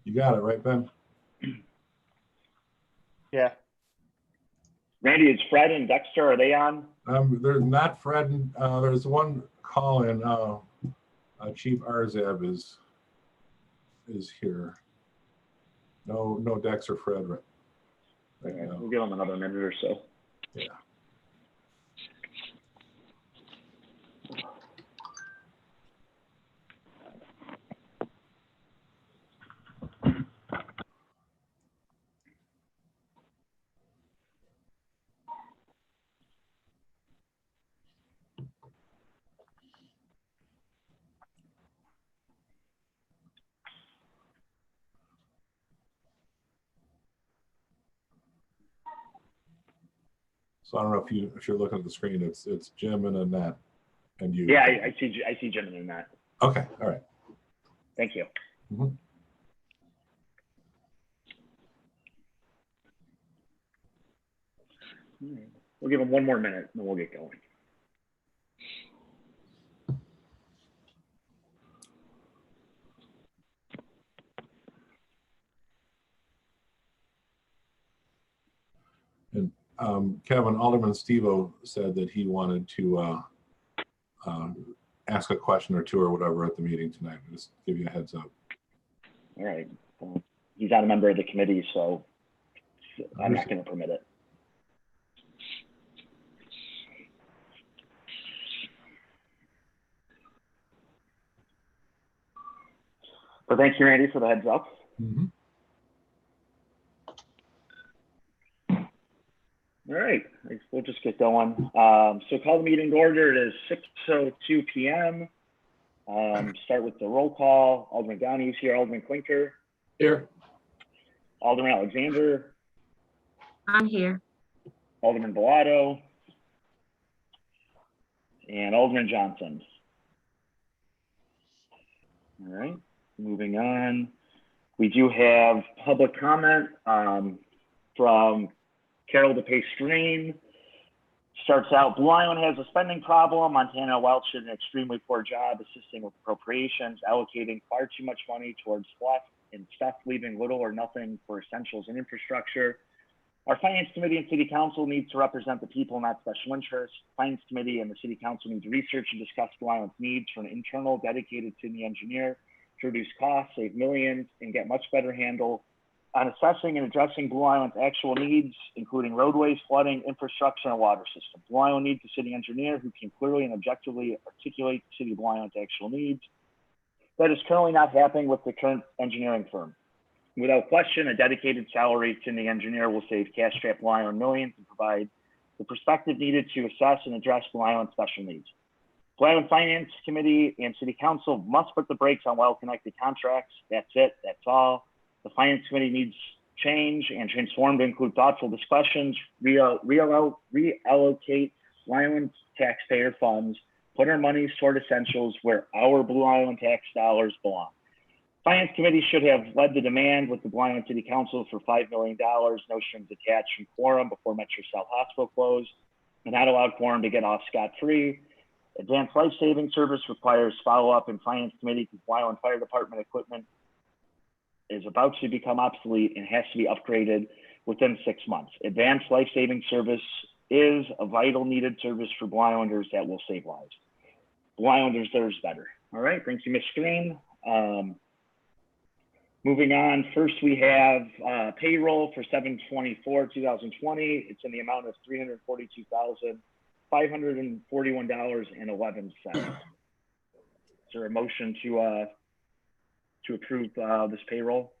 You got it, right, Ben? Yeah. Randy, is Fred and Dexter, are they on? There's not Fred. There's one call in. Chief Arzab is here. No Dex or Fred right now. We'll give them another minute or so. Yeah. So I don't know if you're looking at the screen, it's Jim and Annette and you. Yeah, I see Jim in that. Okay, all right. Thank you. Mm-hmm. We'll give them one more minute and then we'll get going. And Kevin, Alderman Stevo said that he wanted to ask a question or two or whatever at the meeting tonight. Just give you a heads up. All right. Well, he's not a member of the committee, so I'm not going to permit it. But thank you, Randy, for the heads up. Mm-hmm. All right, we'll just get going. So call the meeting to order. It is 6:02 p.m. Start with the roll call. Alderman Donahue's here. Alderman Klinker. Here. Alderman Alexander. I'm here. Alderman Bilotto. And Alderman Johnson. All right, moving on. We do have public comment from Carol DePace Green. Starts out, Blue Island has a spending problem. Montana Welch did an extremely poor job assisting with appropriations, allocating far too much money towards fluff and stuff, leaving little or nothing for essentials and infrastructure. Our Finance Committee and City Council needs to represent the people, not special interests. Finance Committee and the City Council need to research and discuss Blue Island's needs for an internal dedicated city engineer to reduce costs, save millions, and get much better handle on assessing and addressing Blue Island's actual needs, including roadways, flooding, infrastructure, and water system. Blue Island needs a city engineer who can clearly and objectively articulate the City of Blue Island's actual needs. That is currently not happening with the current engineering firm. Without question, a dedicated salary to the engineer will save cash-strapped Blue Island millions and provide the perspective needed to assess and address Blue Island's special needs. Blue Island Finance Committee and City Council must put the brakes on well-connected contracts. That's it, that's all. The Finance Committee needs change and transform to include thoughtful discussions, reallocate Blue Island taxpayer funds, put our monies toward essentials where our Blue Island tax dollars belong. Finance Committee should have led the demand with the Blue Island City Council for $5 million, no strings attached from quorum before Metro South Hospital closed, and not allowed quorum to get off scot-free. Advanced Life Saving Service requires follow-up in Finance Committee because Blue Island Fire Department equipment is about to become obsolete and has to be upgraded within 6 months. Advanced Life Saving Service is a vital needed service for Blue Islanders that will save lives. Blue Islanders deserves better. All right, thank you, Ms. Green. Moving on, first we have payroll for 7/24/2020. It's in the amount of $342,541.11. Is there a motion to approve this payroll?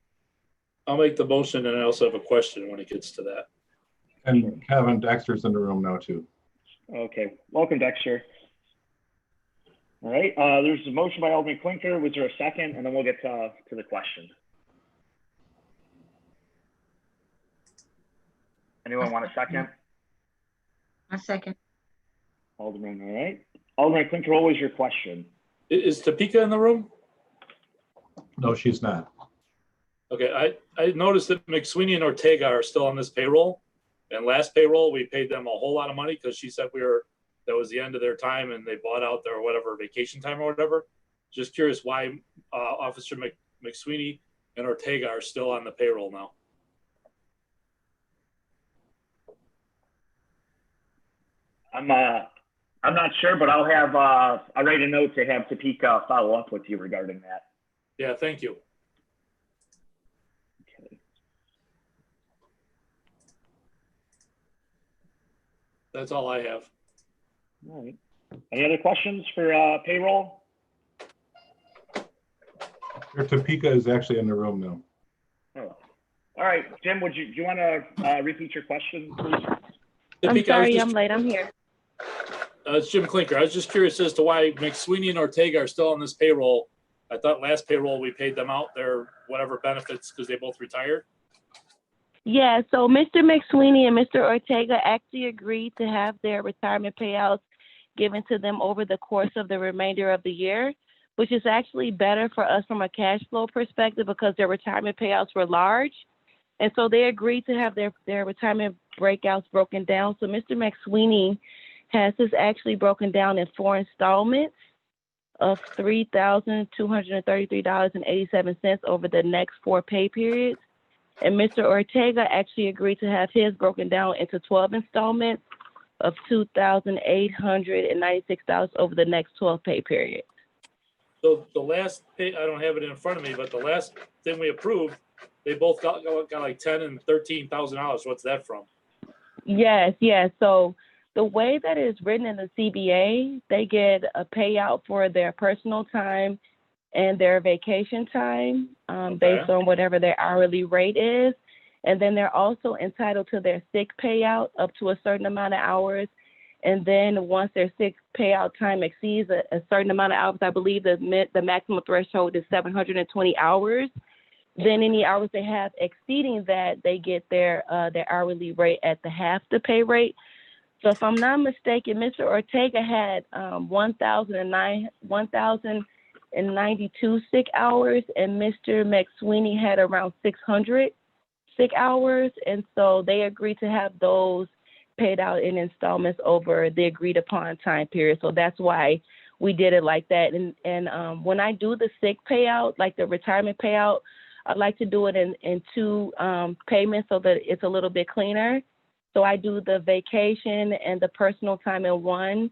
I'll make the motion, and I also have a question when it gets to that. And Kevin, Dexter's in the room now too. Okay, welcome, Dexter. All right, there's a motion by Alderman Klinker. Was there a second? And then we'll get to the question. Anyone want a second? A second. Alderman, all right. Alderman Klinker, what was your question? Is Topeka in the room? No, she's not. Okay, I noticed that Mcsweeney and Ortega are still on this payroll. And last payroll, we paid them a whole lot of money because she said we were that was the end of their time and they bought out their whatever vacation time or whatever. Just curious why Officer Mcsweeney and Ortega are still on the payroll now. I'm not sure, but I'll write a note to have Topeka follow up with you regarding that. Yeah, thank you. Okay. That's all I have. All right. Any other questions for payroll? Topeka is actually in the room now. Oh. All right, Jim, do you want to repeat your question, please? I'm Topeka, sorry, I'm late. I'm here. It's Jim Klinker. I was just curious as to why Mcsweeney and Ortega are still on this payroll. I thought last payroll we paid them out their whatever benefits because they both retired. Yeah, so Mr. Mcsweeney and Mr. Ortega actually agreed to have their retirement payouts given to them over the course of the remainder of the year, which is actually better for us from a cash flow perspective because their retirement payouts were large. And so they agreed to have their retirement breakouts broken down. So Mr. Mcsweeney has this actually broken down in 4 installments of $3,233.87 over the next 4 pay periods. And Mr. Ortega actually agreed to have his broken down into 12 installments of $2,896 over the next 12 pay periods. So the last pay, I don't have it in front of me, but the last thing we approved, they both got like $10,000 and $13,000. What's that from? Yes. So the way that it's written in the CBA, they get a payout for their personal time and their vacation time based on whatever their hourly rate is. And then they're also entitled to their sick payout up to a certain amount of hours. And then once their sick payout time exceeds a certain amount of hours, I believe the maximum threshold is 720 hours. Then any hours they have exceeding that, they get their hourly rate at the half the pay rate. So if I'm not mistaken, Mr. Ortega had 1,092 sick hours, and Mr. Mcsweeney had around 600 sick hours. And so they agreed to have those paid out in installments over the agreed upon time period. So that's why we did it like that. And when I do the sick payout, like the retirement payout, I like to do it in 2 payments so that it's a little bit cleaner. So I do the vacation and the personal time in 1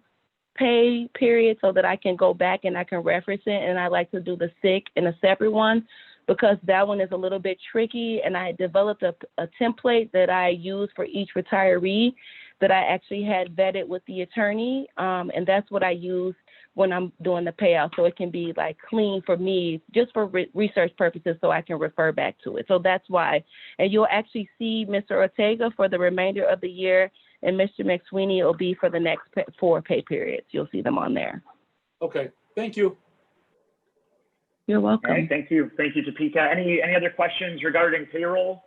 pay period so that I can go back and I can reference it. And I like to do the sick in a separate one because that one is a little bit tricky. And I developed a template that I use for each retiree that I actually had vetted with the attorney. And that's what I use when I'm doing the payout. So it can be like clean for me just for research purposes so I can refer back to it. So that's why. And you'll actually see Mr. Ortega for the remainder of the year and Mr. Mcsweeney will be for the next 4 pay periods. You'll see them on there. Okay, thank you. You're welcome. All right, thank you, Topeka. Any other questions regarding payroll?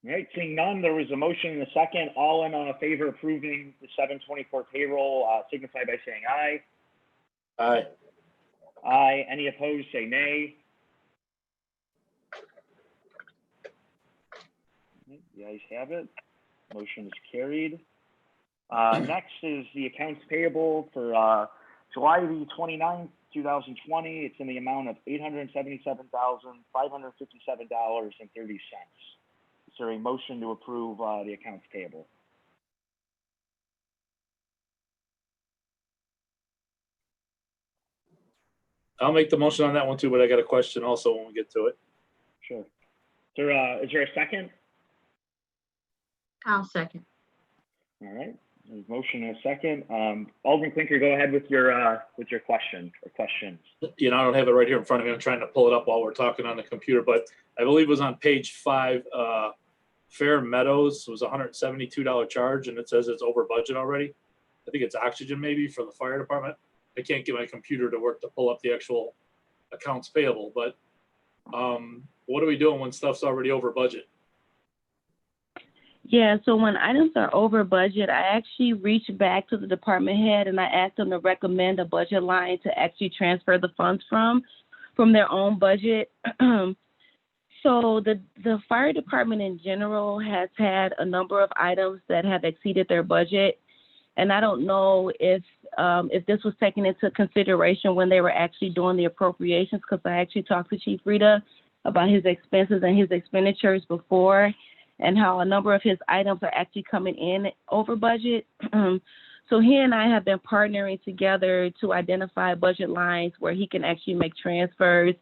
All right, seeing none, there was a motion and a second. All in favor of approving the 7/24 payroll, signify by saying aye. Aye. Aye. Any opposed, say nay. The ayes have it. Motion is carried. Next is the accounts payable for July the 29th, 2020. It's in the amount of $877,557.30. Is there a motion to approve the accounts payable? I'll make the motion on that one too, but I got a question also when we get to it. Sure. Is there a second? I'll second. All right. There's a motion and a second. Alderman Klinker, go ahead with your question or questions. You know, I don't have it right here in front of me. I'm trying to pull it up while we're talking on the computer, but I believe it was on page 5. Fair Meadows was $172 charge, and it says it's over budget already. I think it's oxygen maybe for the fire department. I can't get my computer to work to pull up the actual accounts payable, but what are we doing when stuff's already over budget? Yeah, so when items are over budget, I actually reach back to the department head and I ask them to recommend a budget line to actually transfer the funds from their own budget. So the fire department in general has had a number of items that have exceeded their budget. And I don't know if this was taken into consideration when they were actually doing the appropriations, because I actually talked to Chief Rita about his expenses and his expenditures before, and how a number of his items are actually coming in over budget. So he and I have been partnering together to identify budget lines where he can actually make transfers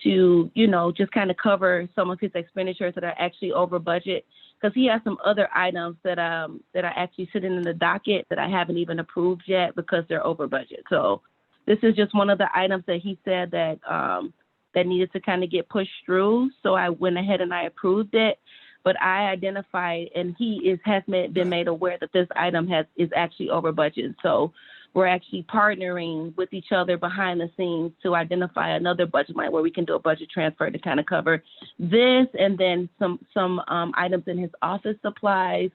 to, just kind of cover some of his expenditures that are actually over budget. Because he has some other items that are actually sitting in the docket that I haven't even approved yet because they're over budget. So this is just one of the items that he said that that needed to kind of get pushed through. So I went ahead and I approved it. But I identified, and has been made aware that this item is actually over budget. So we're actually partnering with each other behind the scenes to identify another budget line where we can do a budget transfer to kind of cover this, and then some items in his office supplies.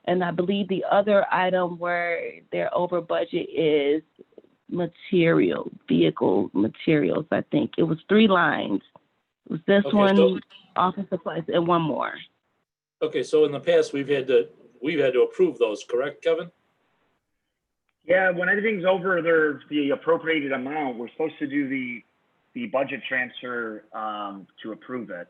And I believe the other item where they're over budget is vehicle materials. I think it was 3 lines. It was this one, office supplies, and one more. Okay, so in the past, we've had to approve those, correct, Kevin? Yeah, when everything's over the appropriated amount, we're supposed to do the budget transfer to approve it.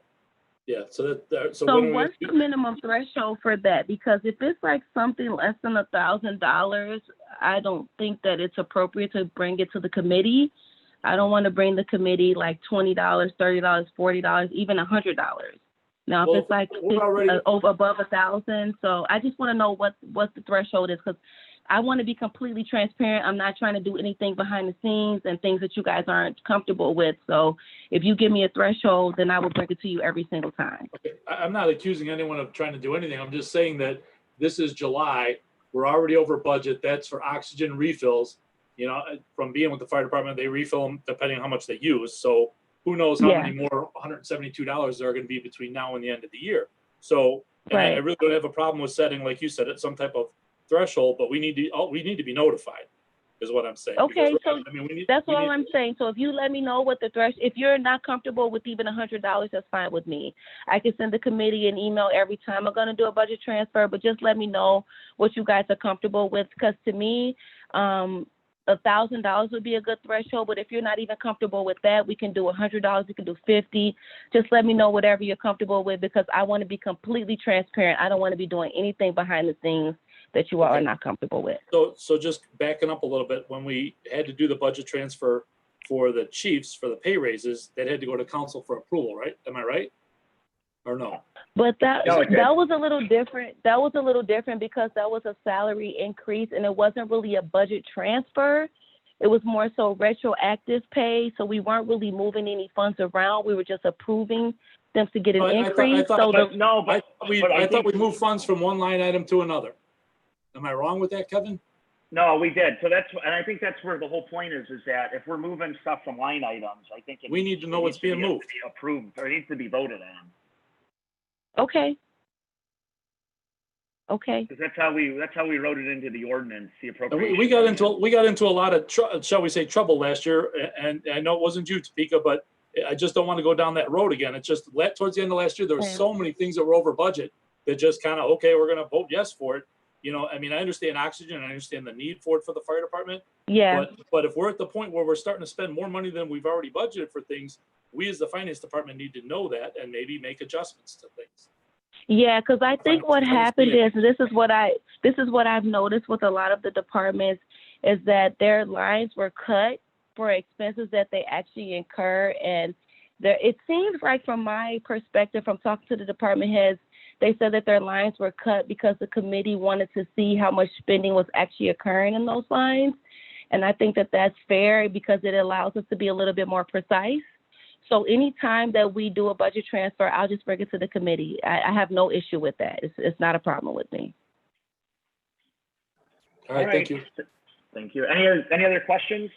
Yeah, so So what's the minimum threshold for that? Because if it's like something less than $1,000, I don't think that it's appropriate to bring it to the committee. I don't want to bring the committee like $20, $30, $40, even $100. Now, if it's like above 1,000, so I just want to know what the threshold is, because I want to be completely transparent. I'm not trying to do anything behind the scenes and things that you guys aren't comfortable with. So if you give me a threshold, then I will bring it to you every single time. Okay. I'm not accusing anyone of trying to do anything. I'm just saying that this is July. We're already over budget. That's for oxygen refills. From being with the fire department, they refill them depending on how much they use. So who knows how many more $172 there are going to be between now and the end of the year. So I really don't have a problem with setting, like you said, at some type of threshold, but we need to be notified, is what I'm saying. Okay, so that's all I'm saying. So if you let me know what the threshold, if you're not comfortable with even $100, that's fine with me. I can send the committee an email every time I'm going to do a budget transfer, but just let me know what you guys are comfortable with, because to me, $1,000 would be a good threshold, but if you're not even comfortable with that, we can do $100, we can do $50. Just let me know whatever you're comfortable with, because I want to be completely transparent. I don't want to be doing anything behind the scenes that you all are not comfortable with. So just backing up a little bit, when we had to do the budget transfer for the chiefs for the pay raises, that had to go to council for approval, right? Am I right? Or no? But that was a little different. That was a little different because that was a salary increase, and it wasn't really a budget transfer. It was more so retroactive pay. So we weren't really moving any funds around. We were just approving them to get an increase. I thought we moved funds from one line item to another. Am I wrong with that, Kevin? No, we did. So and I think that's where the whole point is that if we're moving stuff from line items, I think we need to know what's being moved, approved, or it needs to be voted on. Okay. Because that's how we wrote it into the ordinance, the appropriation. We got into a lot of shall we say trouble last year, and I know it wasn't you, Topeka, but I just don't want to go down that road again. It's just towards the end of last year, there were so many things that were over budget that just kind of, okay, we're going to vote yes for it. I mean, I understand oxygen, I understand the need for it for the fire department. Yeah. But if we're at the point where we're starting to spend more money than we've already budgeted for things, we as the finance department need to know that and maybe make adjustments to things. Yeah, because I think what happened is, this is what I've noticed with a lot of the departments, is that their lines were cut for expenses that they actually incur, and it seems like, from my perspective, from talking to the department heads, they said that their lines were cut because the committee wanted to see how much spending was actually occurring in those lines. And I think that that's fair because it allows us to be a little bit more precise. So anytime that we do a budget transfer, I'll just bring it to the committee. I have no issue with that. It's not a problem with me. All right, thank you. Thank you. Any other questions?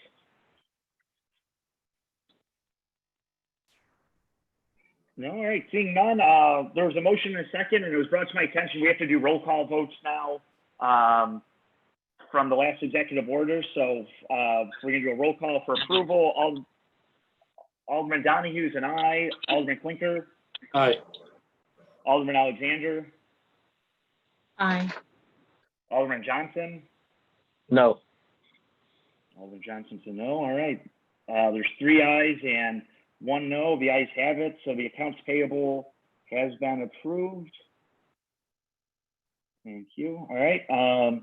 No, all right, seeing none, there was a motion and a second, and it was brought to my attention, we have to do roll call votes now from the last executive order. So we're gonna do a roll call for approval. Alderman Donahue is an aye. Alderman Klinker? Aye. Alderman Alexander, Aye. Alderman Johnson. No. Alderman Johnson's a no. All right. There's 3 ayes and 1 no. The ayes have it. So the accounts payable has been approved. Thank you. All right.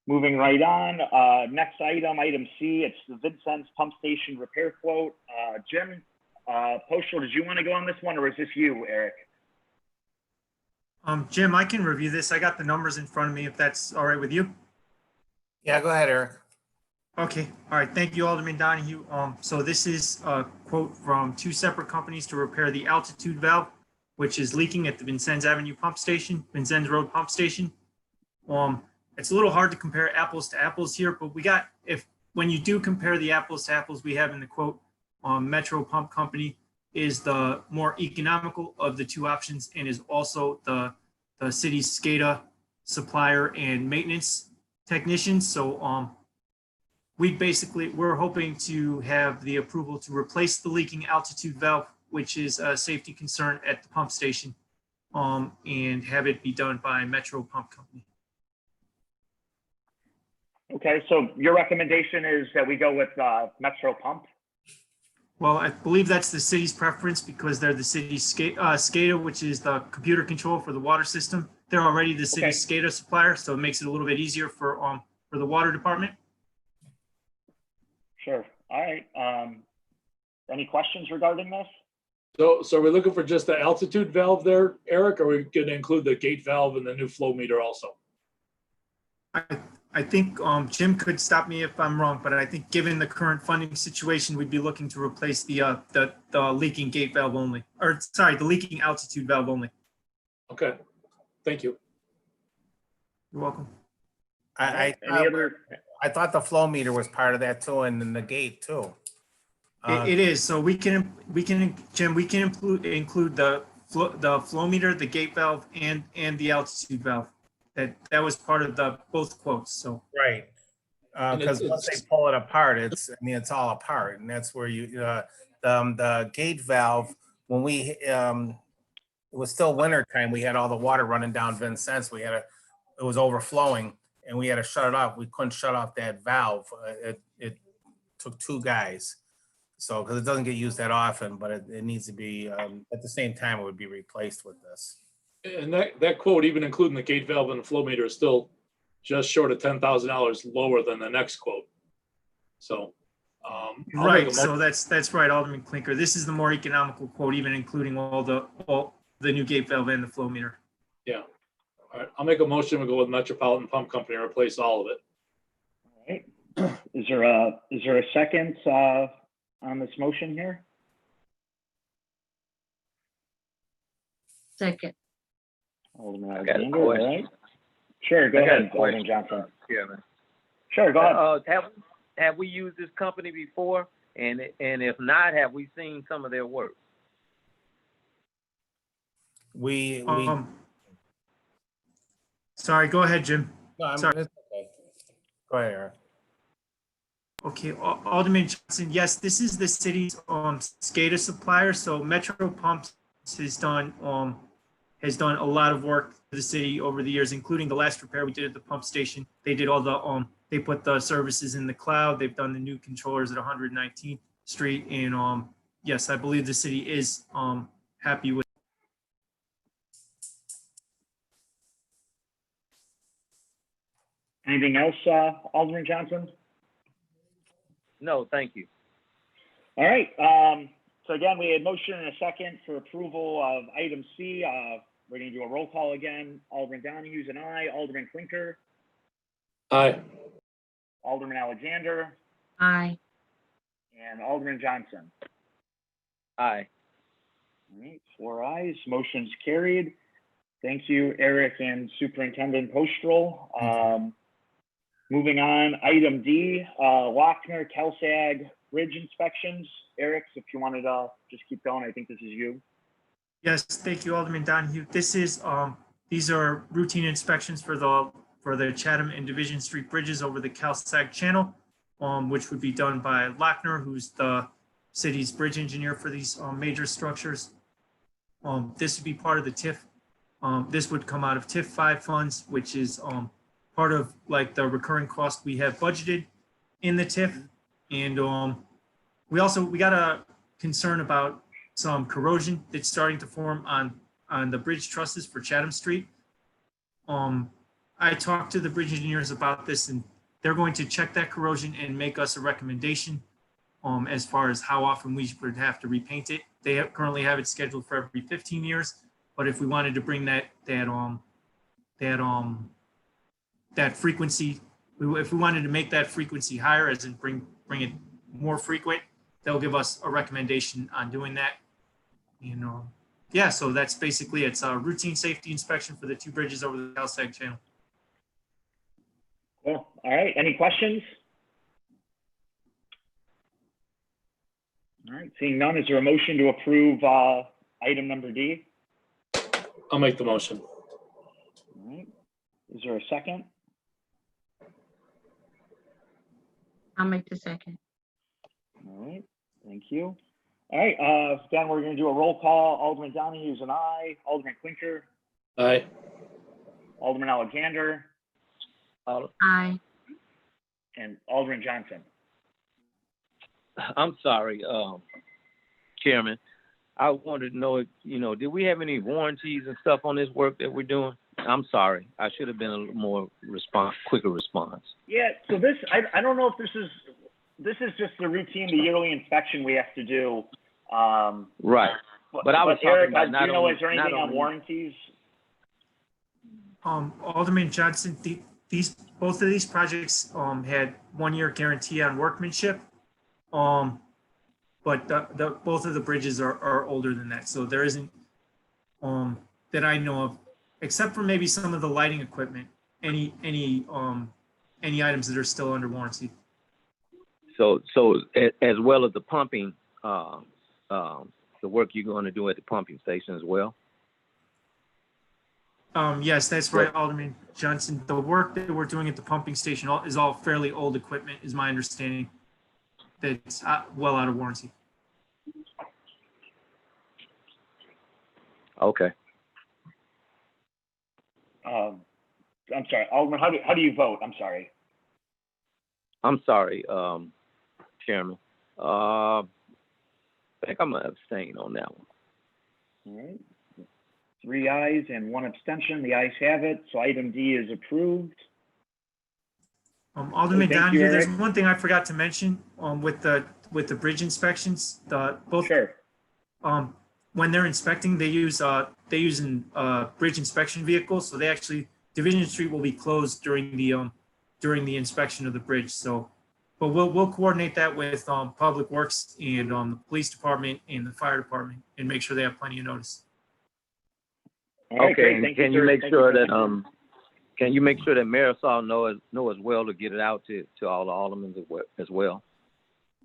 Moving right on. Next item, item C. It's the Vincennes pump station repair quote. Jim, Postal, did you want to go on this one, or is this you, Eric? Jim, I can review this. I got the numbers in front of me, if that's all right with you. Yeah, go ahead, Eric. Okay, all right, thank you, Alderman Donahue. So this is a quote from 2 separate companies to repair the altitude valve, which is leaking at the Vincennes Avenue pump station, Vincennes Road pump station. It's a little hard to compare apples to apples here, but when you do compare the apples to apples, we have in the quote, Metro Pump Company is the more economical of the 2 options and is also the city's SCADA supplier and maintenance technician. So we're hoping to have the approval to replace the leaking altitude valve, which is a safety concern at the pump station, and have it be done by Metro Pump Company. Okay, so your recommendation is that we go with Metro Pump? Well, I believe that's the city's preference because they're the city's SCADA, which is the computer control for the water system. They're already the city's SCADA supplier, so it makes it a little bit easier for the water department. Sure. All right. Any questions regarding this? So are we looking for just the altitude valve there, Eric, or are we going to include the gate valve and the new flow meter also? I think Jim could stop me if I'm wrong, but I think given the current funding situation, we'd be looking to replace the leaking gate valve only, or sorry, the leaking altitude valve only. Okay, thank you. You're welcome. I thought the flow meter was part of that too, and then the gate too. It is. So we can Jim, we can include the flow meter, the gate valve, and the altitude valve. That was part of both quotes. So Right. Because once they pull it apart, it's all apart, and that's where the gate valve, when it was still winter time, we had all the water running down Vincennes. It was overflowing, and we had to shut it off. We couldn't shut off that valve. It took 2 guys. So, because it doesn't get used that often, but it needs to be, at the same time, it would be replaced with this. And that quote, even including the gate valve and the flow meter, is still just short of $10,000 lower than the next quote. So, right. So that's right, Alderman Klinker. This is the more economical quote, even including all the new gate valve and the flow meter. Yeah. All right. I'll make a motion. We'll go with Metropolitan Pump Company and replace all of it. All right. Is there a second on this motion here? Second. Alderman I got a Alexander, all question. right. Sure, go I got a ahead, Alderman question. Johnson. Yeah, man. Sure, go ahead. Have we used this company before? And if not, have we seen some of their work? We Sorry, go ahead, Jim. no, sorry. it's okay. Go ahead, Eric. Okay, Alderman Johnson, yes, this is the city's SCADA supplier. So Metro Pumps has done a lot of work for the city over the years, including the last repair we did at the pump station. They did all the they put the services in the cloud. They've done the new controllers at 119th Street, and yes, I believe the city is happy with. Anything else, Alderman Johnson? No, thank you. All right. So again, we had motion and a second for approval of item C. We're going to do a roll call again. Alderman Donahue's an aye. Alderman Klinker. Aye. Alderman Alexander. Aye. And Alderman Johnson. Aye. All right, 4 ayes. Motion's carried. Thank you, Eric and Superintendent Postal. Moving on, item D, Lochner, Kelsag Bridge inspections. Eric, if you wanted to just keep going, I think this is you. Yes, thank you, Alderman Donahue. This is these are routine inspections for the Chatham and Division Street bridges over the Kelsag Channel, which would be done by Lochner, who's the city's bridge engineer for these major structures. This would be part of the TIF. This would come out of TIF 5 funds, which is part of like the recurring cost we have budgeted in the TIF. And we got a concern about some corrosion that's starting to form on the bridge trusses for Chatham Street. I talked to the bridge engineers about this, and they're going to check that corrosion and make us a recommendation as far as how often we would have to repaint it. They currently have it scheduled for every 15 years, but if we wanted to bring that frequency, if we wanted to make that frequency higher, as in bring it more frequent, they'll give us a recommendation on doing that. Yeah, so that's basically, it's a routine safety inspection for the 2 bridges over the Cal-Sag Channel. Cool. All right. Any questions? All right. Seeing none, is there a motion to approve item number D? I'll make the motion. All right. Is there a second? I'll make the second. All right. Thank you. All right. Then we're going to do a roll call. Alderman Donahue is an aye. Alderman Klinker. Aye. Alderman Alexander. Aye. And Alderman Johnson. I'm sorry, Chairman. I wanted to know if, did we have any warranties and stuff on this work that we're doing? I'm sorry. I should have been a little more quicker response. Yeah. So this, I don't know if this is just the routine, the yearly inspection we have to do. Right. But I was talking Eric, about not only, is there anything on warranties? Alderman Johnson, both of these projects had 1-year guarantee on workmanship, but both of the bridges are older than that, so there isn't that I know of, except for maybe some of the lighting equipment, any items that are still under warranty. So as well as the pumping, the work you're going to do at the pumping station as well? Yes, that's right, Alderman Johnson. The work that we're doing at the pumping station is all fairly old equipment, is my understanding. That's well out of warranty. Okay. I'm sorry, Alderman, how do you vote? I'm sorry. I'm sorry, Chairman. I think I'm going to abstain on that one. All right. 3 ayes and 1 abstention. The ayes have it. So item D is approved. Alderman Thank you, Donahue, there's Eric. one thing I forgot to mention with the bridge inspections. Sure. When they're inspecting, they use bridge inspection vehicles. So they actually, Division Street will be closed during the inspection of the bridge. So, but we'll coordinate that with Public Works and the police department and the fire department and make sure they have plenty of notice. All right, Okay, great. and Thank can you, you sir. make Thank sure you. that can you make sure that Marisol know as well to get it out to all the aldermen as well?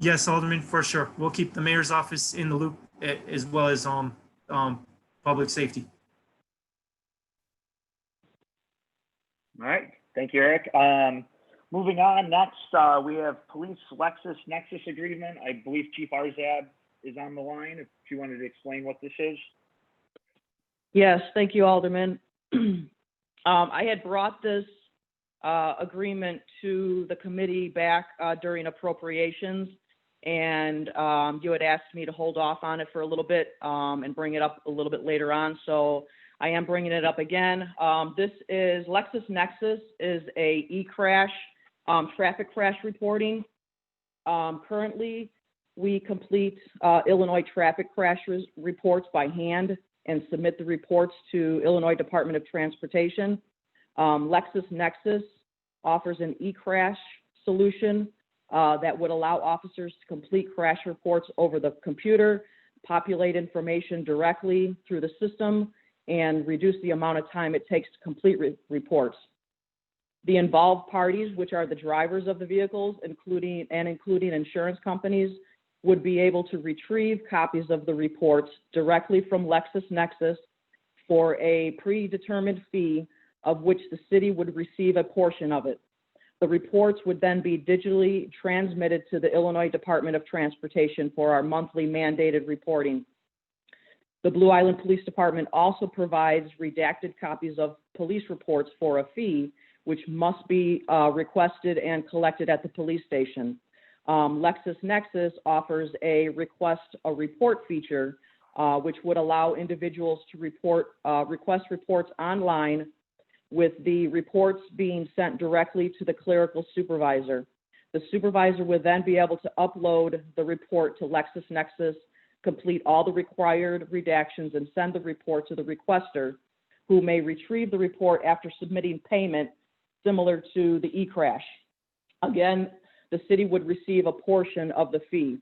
Yes, Alderman, for sure. We'll keep the mayor's office in the loop as well as public safety. All right. Thank you, Eric. Moving on, next we have police Lexus Nexus agreement. I believe Chief Arzab is on the line. If you wanted to explain what this is. Yes, thank you, Alderman. I had brought this agreement to the committee back during appropriations, and you had asked me to hold off on it for a little bit and bring it up a little bit later on. So I am bringing it up again. This is Lexus Nexus is a e-crash traffic crash reporting. Currently, we complete Illinois traffic crash reports by hand and submit the reports to Illinois Department of Transportation. Lexus Nexus offers an e-crash solution that would allow officers to complete crash reports over the computer, populate information directly through the system, and reduce the amount of time it takes to complete reports. The involved parties, which are the drivers of the vehicles, including insurance companies, would be able to retrieve copies of the reports directly from Lexus Nexus for a predetermined fee of which the city would receive a portion of it. The reports would then be digitally transmitted to the Illinois Department of Transportation for our monthly mandated reporting. The Blue Island Police Department also provides redacted copies of police reports for a fee, which must be requested and collected at the police station. Lexus Nexus offers a request a report feature, which would allow individuals to request reports online, with the reports being sent directly to the clerical supervisor. The supervisor would then be able to upload the report to Lexus Nexus, complete all the required redactions, and send the report to the requester, who may retrieve the report after submitting payment, similar to the e-crash. Again, the city would receive a portion of the fee.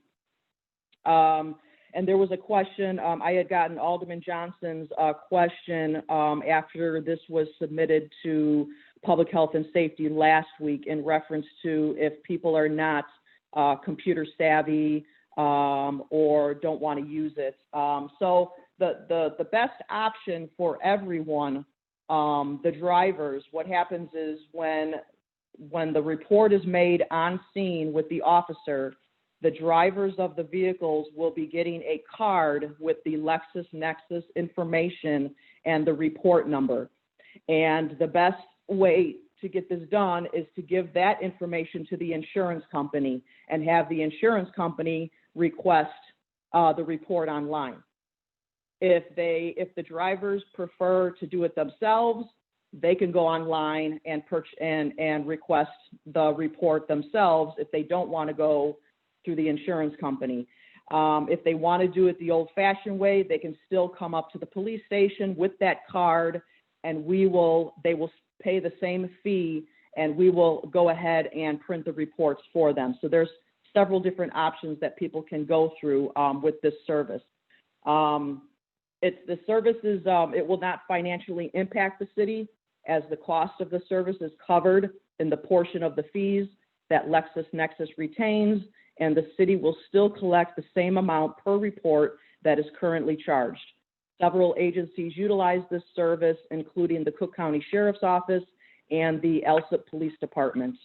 And there was a question, I had gotten Alderman Johnson's question after this was submitted to Public Health and Safety last week in reference to if people are not computer savvy or don't want to use it. So the best option for everyone, the drivers, what happens is when the report is made on scene with the officer, the drivers of the vehicles will be getting a card with the Lexus Nexus information and the report number. And the best way to get this done is to give that information to the insurance company and have the insurance company request the report online. If the drivers prefer to do it themselves, they can go online and and request the report themselves if they don't want to go through the insurance company. If they want to do it the old-fashioned way, they can still come up to the police station with that card, and they will pay the same fee, and we will go ahead and print the reports for them. So there's several different options that people can go through with this service. The service is, it will not financially impact the city, as the cost of the service is covered in the portion of the fees that Lexus Nexus retains, and the city will still collect the same amount per report that is currently charged. Several agencies utilize this service, including the Cook County Sheriff's Office and the Elsip Police Department.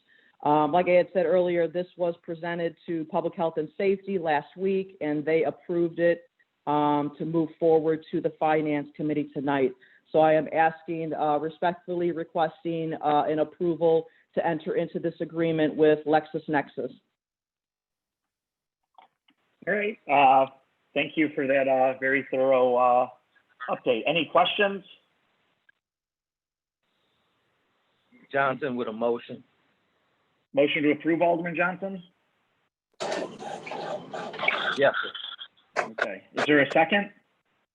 Like I had said earlier, this was presented to Public Health and Safety last week, and they approved it to move forward to the Finance Committee tonight. So I am asking, respectfully requesting an approval to enter into this agreement with Lexus Nexus. All right. Thank you for that very thorough update. Any questions? Johnson with a motion. Motion to approve, Alderman Johnson? Yes. Okay. Is there a second?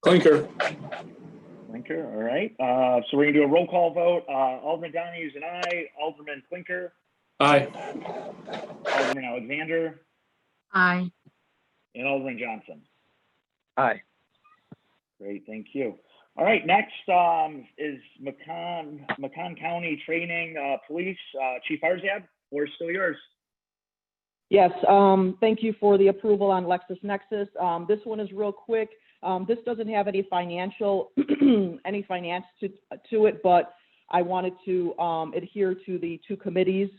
Klinker. Klinker, all right. So we're gonna do a roll call vote. Alderman Donahue is an aye. Alderman Klinker. Aye. Alderman Alexander. Aye. And Alderman Johnson. Aye. Great, thank you. All right, next is Macon County Training Police. Chief Arzab, floor is still yours. Yes, thank you for the approval on Lexus Nexus. This one is real quick. This doesn't have any financial, any finance to it, but I wanted to adhere to the two committees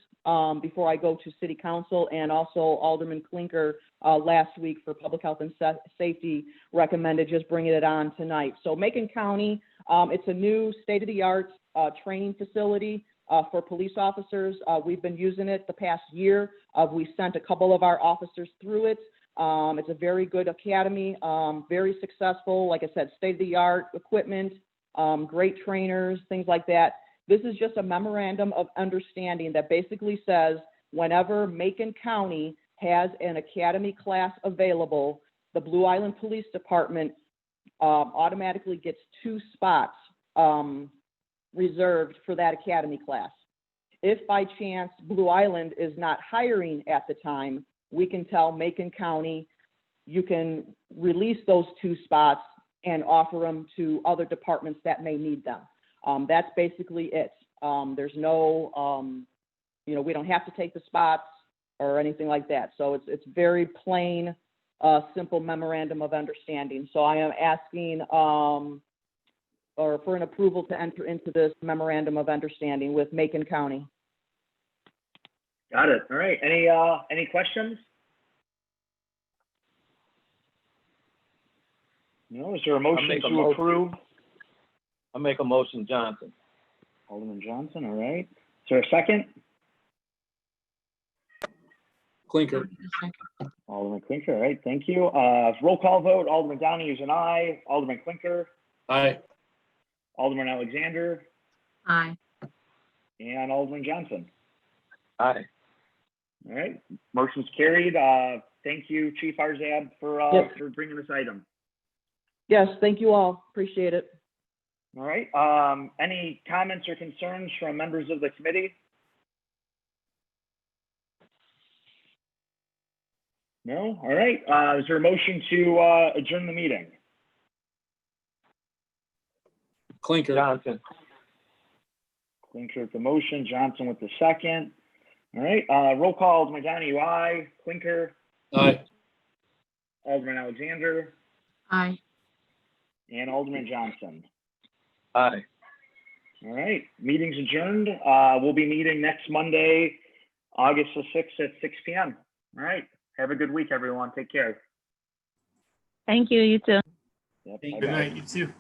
before I go to City Council, and also Alderman Klinker last week for Public Health and Safety recommended just bringing it on tonight. So Macon County, it's a new state-of-the-art training facility for police officers. We've been using it the past year. We sent a couple of our officers through it. It's a very good academy, very successful. Like I said, state-of-the-art equipment, great trainers, things like that. This is just a memorandum of understanding that basically says whenever Macon County has an academy class available, the Blue Island Police Department automatically gets 2 spots reserved for that academy class. If by chance Blue Island is not hiring at the time, we can tell Macon County, you can release those 2 spots and offer them to other departments that may need them. That's basically it. There's no, we don't have to take the spots or anything like that. So it's very plain, simple memorandum of understanding. So I am asking or for an approval to enter into this memorandum of understanding with Macon County. Got it. All right. Any questions? No, is there a motion make a to motion. approve? I make a motion, Johnson. Alderman Johnson, all right. Is there a second? Klinker. Alderman Klinker, all right, thank you. Roll call vote, Alderman Donahue is an aye. Alderman Klinker, Aye. Alderman Alexander, Aye. and Alderman Johnson. Aye. All right, motion's carried. Thank you, Chief Arzab, for Yep. for bringing this item. Yes, thank you all. Appreciate it. All right, any comments or concerns from members of the committee? No? All right, is there a motion to adjourn the meeting? Klinker. Johnson. Klinker with the motion, Johnson with the second. All right, roll call, Alderman Donahue, aye. Klinker, Aye. Alderman Alexander, Aye. and Alderman Johnson. Aye. All right, meeting's adjourned. We'll be meeting next Monday, August the 6th at 6 p.m. All right, have a good week, everyone. Take care. Thank you. You too. Yep, Good bye-bye. night, you too.